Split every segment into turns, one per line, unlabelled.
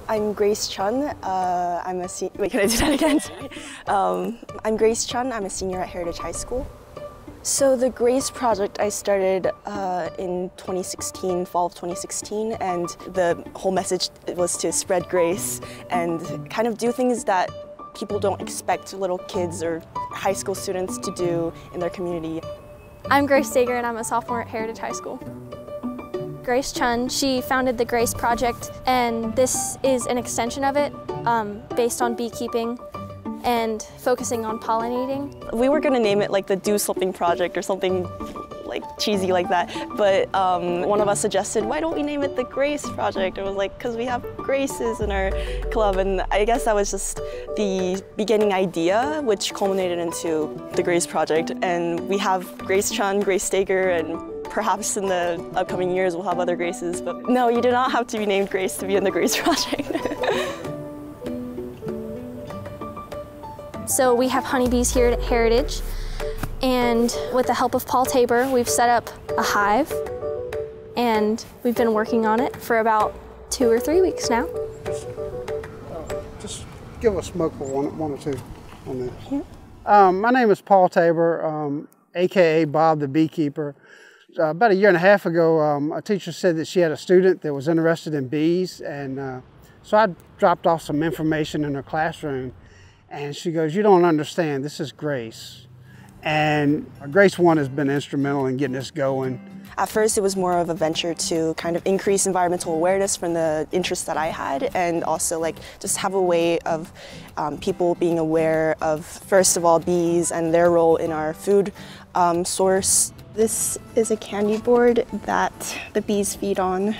I'm Grace Chun. Wait, can I do that again? Sorry. I'm Grace Chun. I'm a senior at Heritage High School. So the Grace project I started in 2016, fall of 2016, and the whole message was to spread grace and kind of do things that people don't expect little kids or high school students to do in their community.
I'm Grace Sager and I'm a sophomore at Heritage High School. Grace Chun, she founded the Grace Project, and this is an extension of it based on beekeeping and focusing on pollinating.
We were going to name it like the Do Something Project or something like cheesy like that, but one of us suggested, why don't we name it the Grace Project? It was like, because we have Graces in our club, and I guess that was just the beginning idea, which culminated into the Grace Project. And we have Grace Chun, Grace Stager, and perhaps in the upcoming years we'll have other Graces, but no, you do not have to be named Grace to be in the Grace Project.
So we have honeybees here at Heritage, and with the help of Paul Tabor, we've set up a hive, and we've been working on it for about 2 or 3 weeks now.
Just give a smoke for one or two on this. Yeah. My name is Paul Tabor, AKA Bob the Beekeeper. About 1.5 years ago, a teacher said that she had a student that was interested in bees, and so I dropped off some information in her classroom, and she goes, "You don't understand, this is Grace." And Grace 1 has been instrumental in getting this going.
At first it was more of a venture to kind of increase environmental awareness from the interests that I had, and also like just have a way of people being aware of, first of all, bees and their role in our food source. This is a candy board that the bees feed on.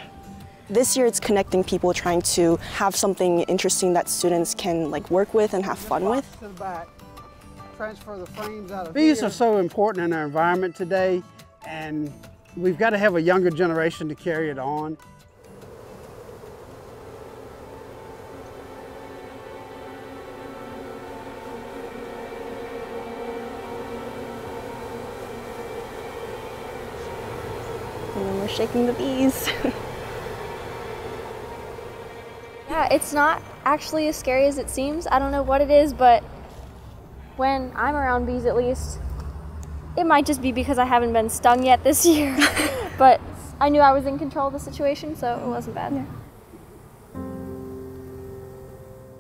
This year it's connecting people, trying to have something interesting that students can like work with and have fun with.
To the back. Transfer the frames out of Bees are so important in our environment today, and we've got to have a younger generation to carry it on.
And then we're shaking the bees.
Yeah, it's not actually as scary as it seems. I don't know what it is, but when I'm around bees, at least, it might just be because I haven't been stung yet this year, but I knew I was in control of the situation, so it wasn't bad. Yeah.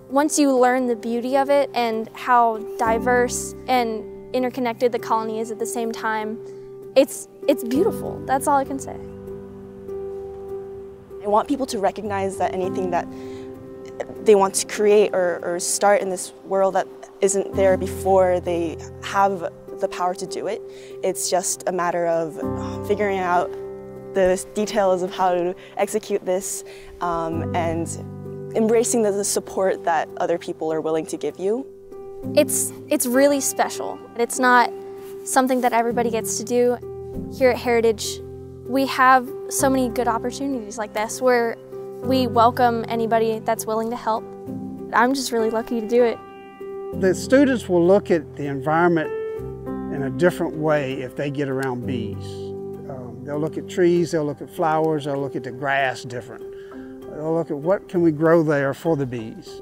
Once you learn the beauty of it and how diverse and interconnected the colony is at the same time, it's beautiful. That's all I can say.
I want people to recognize that anything that they want to create or start in this world that isn't there before, they have the power to do it. It's just a matter of figuring out the details of how to execute this and embracing the support that other people are willing to give you.
It's really special. It's not something that everybody gets to do. Here at Heritage, we have so many good opportunities like this where we welcome anybody that's willing to help. I'm just really lucky to do it.
The students will look at the environment in a different way if they get around bees. They'll look at trees, they'll look at flowers, they'll look at the grass different. They'll look at what can we grow there for the bees.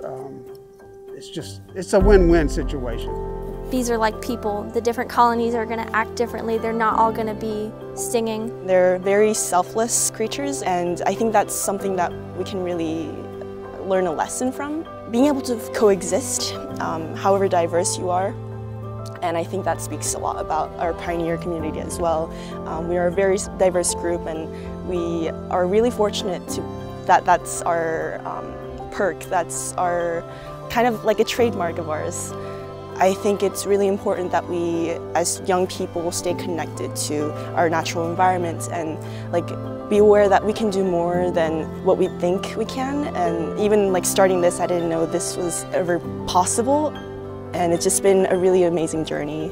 It's a win-win situation.
Bees are like people. The different colonies are going to act differently. They're not all going to be stinging.
They're very selfless creatures, and I think that's something that we can really learn a lesson from. Being able to coexist, however diverse you are, and I think that speaks a lot about our pioneer community as well. We are a very diverse group, and we are really fortunate that's our perk, that's our kind of like a trademark of ours. I think it's really important that we, as young people, stay connected to our natural environment and like be aware that we can do more than what we think we can. And even like starting this, I didn't know this was ever possible, and it's just been a really amazing journey.